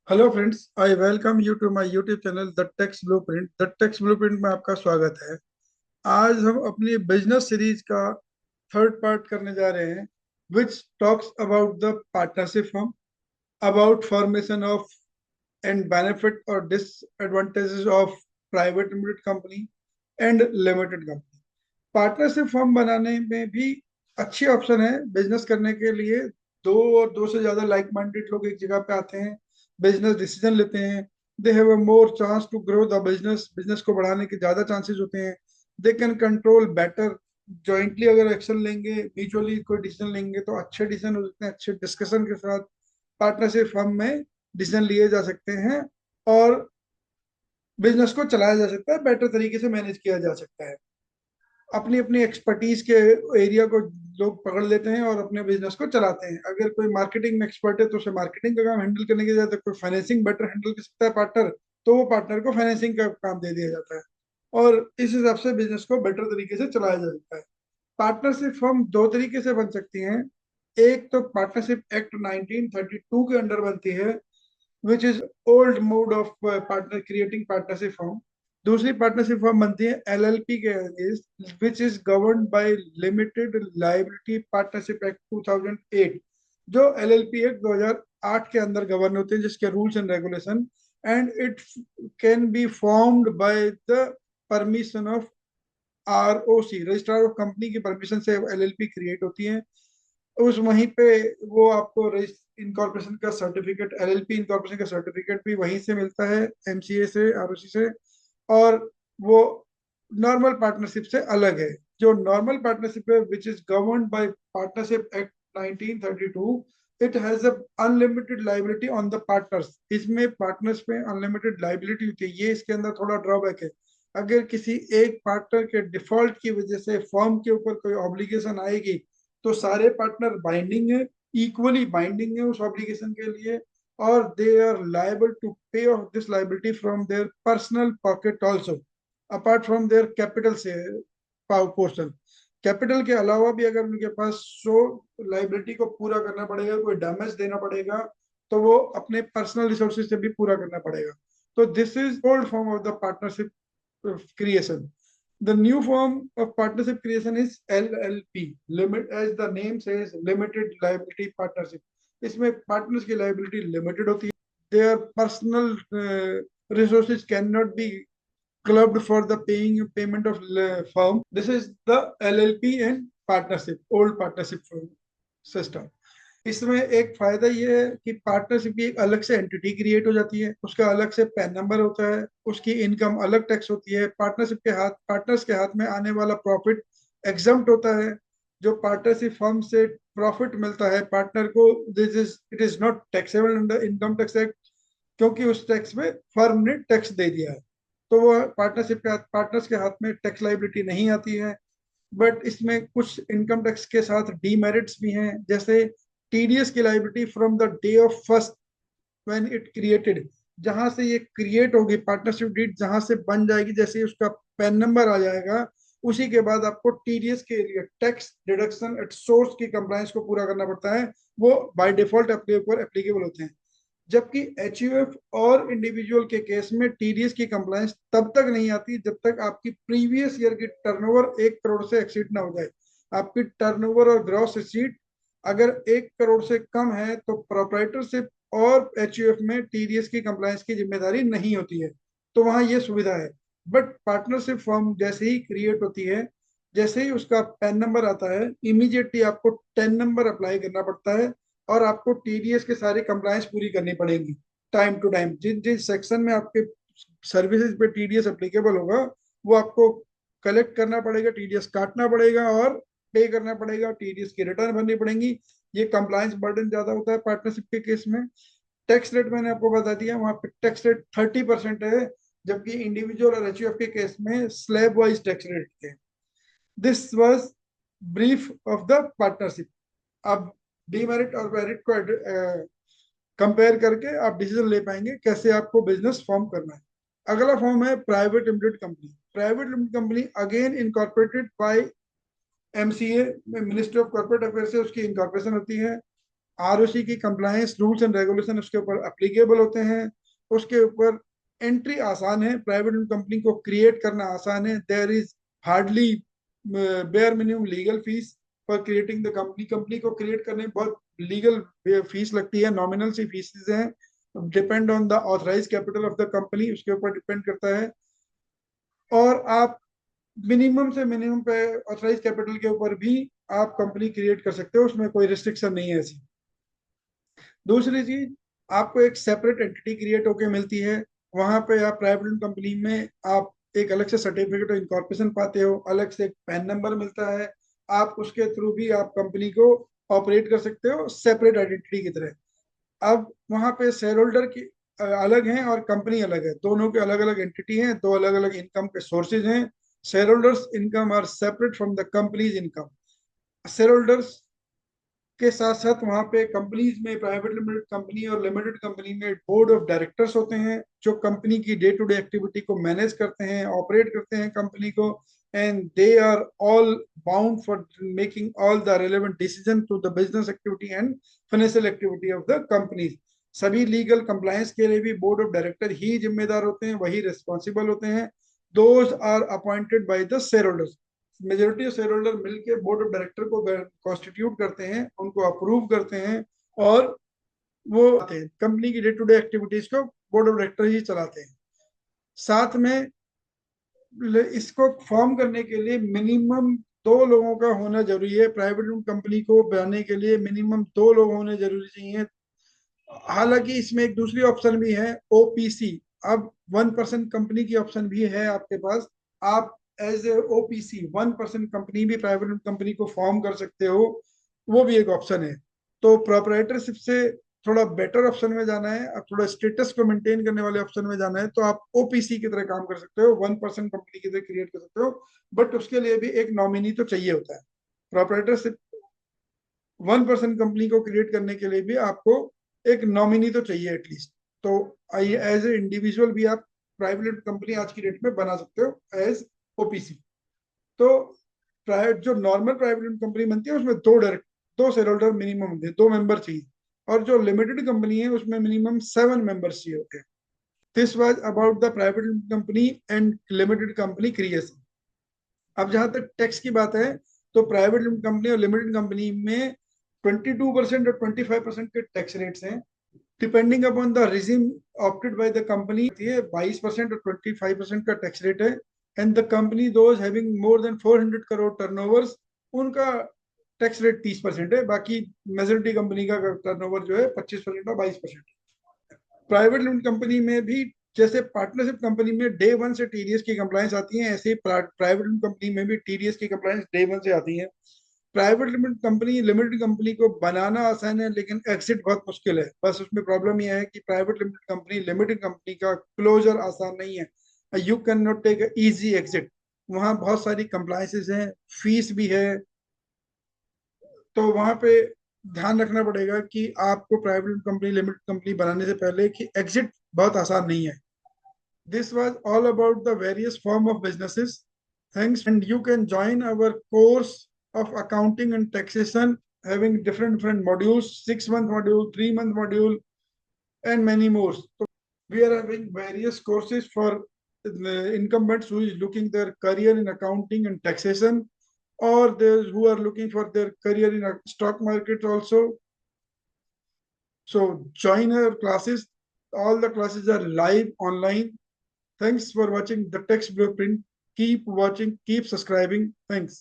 Hello friends, I welcome you to my YouTube channel the tax blueprint. The tax blueprint में आपका स्वागत है। आज हम अपनी बिजनेस सीरीज का थर्ड पार्ट करने जा रहे हैं, which talks about the partnership firm, about formation of and benefit और disadvantages of private limited company and limited company. Partnership firm बनाने में भी अच्छी ऑप्शन है बिजनेस करने के लिए। दो और दो से ज्यादा लाइक माइंडेड लोग एक जगह पे आते हैं, बिजनेस डिसीजन लेते हैं। They have a more chance to grow the business, business को बढ़ाने के ज्यादा चांसेस होते हैं। They can control better. Jointly अगर एक्शन लेंगे, म्यूचुअली कोई डिसीजन लेंगे तो अच्छे डिसीजन हो सकते हैं। अच्छे डिस्कशन के साथ पार्टनरशिप फर्म में डिसीजन लिए जा सकते हैं और बिजनेस को चलाया जा सकता है, बेटर तरीके से मैनेज किया जा सकता है। अपनी अपनी एक्सपर्टीज के एरिया को लोग पकड़ लेते हैं और अपने बिजनेस को चलाते हैं। अगर कोई मार्केटिंग में एक्सपर्ट है तो उसे मार्केटिंग का काम हैंडल करने के जाता है, कोई फाइनेंसिंग बेटर हैंडल कर सकता है पार्टनर, तो वो पार्टनर को फाइनेंसिंग का काम दे दिया जाता है और इस हिसाब से बिजनेस को बेटर तरीके से चलाया जा सकता है। पार्टनरशिप फर्म दो तरीके से बन सकती हैं। एक तो पार्टनरशिप एक्ट 1932 के अंडर बनती है, which is old mode of partner creating partnership firm. दूसरी पार्टनरशिप फर्म बनती है एलएलपी के against, which is governed bye limited liability partnership act 2008। जो एलएलपी एक्ट 2008 के अंदर गवर्न होते हैं, जिसके rules and regulation, and it can be formed by the permission of ROC, registrar of company की परमिशन से एलएलपी क्रिएट होती है। उस वहीं पे वो आपको इनकॉर्पोरेशन का सर्टिफिकेट, एलएलपी इनकॉर्पोरेशन का सर्टिफिकेट भी वहीं से मिलता है, एमसीए से, आरओसी से। और वो नॉर्मल पार्टनरशिप से अलग है। जो नॉर्मल पार्टनरशिप है, which is governed bye partnership act 1932, it has a unlimited liability on the partners. इसमें पार्टनर्स पे अनलिमिटेड लाइबिलिटी होती है। ये इसके अंदर थोड़ा ड्रॉबैक है। अगर किसी एक पार्टनर के डिफॉल्ट की वजह से फर्म के ऊपर कोई ऑब्लिगेशन आएगी तो सारे पार्टनर बाइंडिंग है, इक्वली बाइंडिंग है उस ऑब्लिगेशन के लिए, और दे आर लायबल टू पे of this liability from their personal pocket also, apart from their capital से पोर्शन। कैपिटल के अलावा भी अगर उनके पास सो लाइबिलिटी को पूरा करना पड़ेगा, कोई डैमेज देना पड़ेगा, तो वो अपने पर्सनल रिसोर्सेज से भी पूरा करना पड़ेगा। तो this is old form of the partnership creation. The new form of partnership creation is LLP, limit, as the name says, limited liability partnership. इसमें पार्टनर्स की लाइबिलिटी लिमिटेड होती है। Their personal resources cannot be clubbed for the paying payment of firm. This is the LLP and partnership, old partnership system. इसमें एक फायदा ये है कि पार्टनरशिप की एक अलग से एंटिटी क्रिएट हो जाती है, उसका अलग से पैन नंबर होता है, उसकी इनकम अलग टैक्स होती है। पार्टनरशिप के हाथ, पार्टनर्स के हाथ में आने वाला प्रॉफिट एग्जम्प्ट होता है। जो पार्टनरशिप फर्म से प्रॉफिट मिलता है पार्टनर को, this is it is not taxable under income tax act, क्योंकि उस टैक्स में फर्म ने टैक्स दे दिया है। तो वो पार्टनरशिप के हाथ, पार्टनर्स के हाथ में टैक्स लाइबिलिटी नहीं आती है। बट इसमें कुछ इनकम टैक्स के साथ डीमेरिट्स भी हैं, जैसे टीडीएस की liability from the day of first when it created. जहां से ये क्रिएट होगी पार्टनरशिप डीड, जहां से बन जाएगी, जैसे ही उसका पैन नंबर आ जाएगा, उसी के बाद आपको टीडीएस के लिए टैक्स डिडक्शन एट सोर्स की कंप्लायंस को पूरा करना पड़ता है। वो बाय डिफॉल्ट अपने ऊपर एप्लीकेबल होते हैं। जबकि एचयूएफ और इंडिविजुअल के केस में टीडीएस की कंप्लायंस तब तक नहीं आती जब तक आपकी प्रीवियस ईयर की टर्नओवर 1 करोड़ से एक्सीड ना हो जाए। आपकी टर्नओवर और ग्रॉस रिसीट अगर 1 करोड़ से कम है तो प्रोप्राइटरशिप और एचयूएफ में टीडीएस की कंप्लायंस की जिम्मेदारी नहीं होती है। तो वहां ये सुविधा है। बट पार्टनरशिप फर्म जैसे ही क्रिएट होती है, जैसे ही उसका पैन नंबर आता है, इमीडिएटली आपको टेन नंबर अप्लाई करना पड़ता है और आपको टीडीएस के सारे कंप्लायंस पूरी करनी पड़ेगी टाइम टू टाइम। जिन जिन सेक्शन में आपके सर्विसेज पे टीडीएस एप्लीकेबल होगा, वो आपको कलेक्ट करना पड़ेगा, टीडीएस काटना पड़ेगा और पे करना पड़ेगा, टीडीएस की रिटर्न भरनी पड़ेंगी। ये कंप्लायंस बर्डन ज्यादा होता है पार्टनरशिप के केस में। टैक्स रेट मैंने आपको बता दिया, वहां पे टैक्स रेट 30% है, जबकि इंडिविजुअल और एचयूएफ के केस में स्लैब वाइज टैक्स रेट है। This was brief of the partnership. अब डीमेरिट और मेरिट को कंपेयर करके आप डिसीजन ले पाएंगे कैसे आपको बिजनेस फॉर्म करना है। अगला फॉर्म है private limited company. Private limited company again incorporated by MCA में, मिनिस्ट्री ऑफ कॉर्पोरेट अफेयर से उसकी इनकॉर्पोरेशन होती है। आरओसी की कंप्लायंस रूल्स एंड रेगुलेशन उसके ऊपर अप्लीकेबल होते हैं, उसके ऊपर एंट्री आसान है, प्राइवेट कंपनी को क्रिएट करना आसान है, there is hardly bare minimum legal fee for creating the company. Company को क्रिएट करने में बहुत लीगल फीस लगती है, नॉमिनल सी फीसेस हैं, depend on the authorise capital of the company, उसके ऊपर डिपेंड करता है। और आप मिनिमम से मिनिमम पे ऑथराइज कैपिटल के ऊपर भी आप कंपनी क्रिएट कर सकते हो, उसमें कोई रिस्ट्रिक्शन नहीं है ऐसी। दूसरी चीज, आपको एक सेपरेट एंटिटी क्रिएट होके मिलती है, वहां पे आप प्राइवेट कंपनी में आप एक अलग से सर्टिफिकेट ऑफ इनकॉर्पोरेशन पाते हो, अलग से एक पैन नंबर मिलता है, आप उसके थ्रू भी आप कंपनी को ऑपरेट कर सकते हो सेपरेट आइडेंटिटी की तरह। अब वहां पे शेयर होल्डर की अलग हैं और कंपनी अलग है, दोनों के अलग अलग एंटिटी हैं, दो अलग अलग इनकम के सोर्सेज हैं। Shareholders income are separate from the company's income. Shareholders के साथ साथ वहां पे कंपनीज में, प्राइवेट लिमिटेड कंपनी और लिमिटेड कंपनी में बोर्ड ऑफ डायरेक्टर्स होते हैं, जो कंपनी की डे टू डे एक्टिविटी को मैनेज करते हैं, ऑपरेट करते हैं कंपनी को, and they are all bound for making all the relevant decision to the business activity and financial activity of the company. सभी लीगल कंप्लायंस के लिए भी बोर्ड ऑफ डायरेक्टर ही जिम्मेदार होते हैं, वही रिस्पॉन्सिबल होते हैं। Those are appointed by the shareholders. Majority shareholder मिलकर बोर्ड ऑफ डायरेक्टर को कॉन्स्टिट्यूट करते हैं, उनको अप्रूव करते हैं, और वो आते हैं कंपनी की डे टू डे एक्टिविटीज को बोर्ड ऑफ डायरेक्टर ही चलाते हैं। साथ में इसको फॉर्म करने के लिए मिनिमम दो लोगों का होना जरूरी है, प्राइवेट कंपनी को बनाने के लिए मिनिमम दो लोग होने जरूरी चाहिए। हालांकि इसमें एक दूसरी ऑप्शन भी है, ओपीसी। अब 1% कंपनी की ऑप्शन भी है आपके पास, आप एज ए ओपीसी 1% कंपनी भी प्राइवेट कंपनी को फॉर्म कर सकते हो, वो भी एक ऑप्शन है। तो प्रोपराइटरशिप से थोड़ा बेटर ऑप्शन में जाना है, अब थोड़ा स्टेटस को मेंटेन करने वाले ऑप्शन में जाना है, तो आप ओपीसी की तरह काम कर सकते हो, 1% कंपनी की तरह क्रिएट कर सकते हो, बट उसके लिए भी एक नॉमिनी तो चाहिए होता है। प्रोपराइटरशिप 1% कंपनी को क्रिएट करने के लिए भी आपको एक नॉमिनी तो चाहिए एटलीस्ट। तो एज ए इंडिविजुअल भी आप प्राइवेट कंपनी आज की डेट में बना सकते हो एज ओपीसी। तो प्राइवेट जो नॉर्मल प्राइवेट कंपनी बनती है उसमें दो शेयर होल्डर मिनिमम होते हैं, दो मेंबर चाहिए, और जो लिमिटेड कंपनी है उसमें मिनिमम 7 मेंबर्स चाहिए होते हैं। This was about the private company and limited company creation. अब जहां तक टैक्स की बात है, तो प्राइवेट कंपनी और लिमिटेड कंपनी में 22% और 25% के टैक्स रेट्स हैं, depending upon the regime opted by the company. ये 22% और 25% का टैक्स रेट है, and the company those having more than 400 crore turnovers, उनका टैक्स रेट 30% है। बाकी मेजोरिटी कंपनी का टर्नओवर जो है 25% और 22%। प्राइवेट लिमिटेड कंपनी में भी जैसे पार्टनरशिप कंपनी में डे वन से टीडीएस की कंप्लायंस आती है, ऐसे ही प्राइवेट कंपनी में भी टीडीएस की कंप्लायंस डे वन से आती है। प्राइवेट लिमिटेड कंपनी को बनाना आसान है, लेकिन एग्जिट बहुत मुश्किल है। बस उसमें प्रॉब्लम यह है कि प्राइवेट लिमिटेड कंपनी का क्लोजर आसान नहीं है, you can not take easy exit, वहाँ बहुत सारी कंप्लायंसेस हैं, फीस भी है। तो वहां पे ध्यान रखना पड़ेगा कि आपको प्राइवेट कंपनी लिमिटेड कंपनी बनाने से पहले कि एग्जिट बहुत आसान नहीं है। This was all about the various form of businesses. Thanks, and you can join our course of accounting and taxation, having different modules, 6 month module, 3 month module, and many more. So we are having various courses for the incumbents who is looking their career in accounting and taxation, or those who are looking for their career in a stock market also. So join our classes. All the classes are live online. Thanks for watching the Text Blueprint. Keep watching, keep subscribing. Thanks.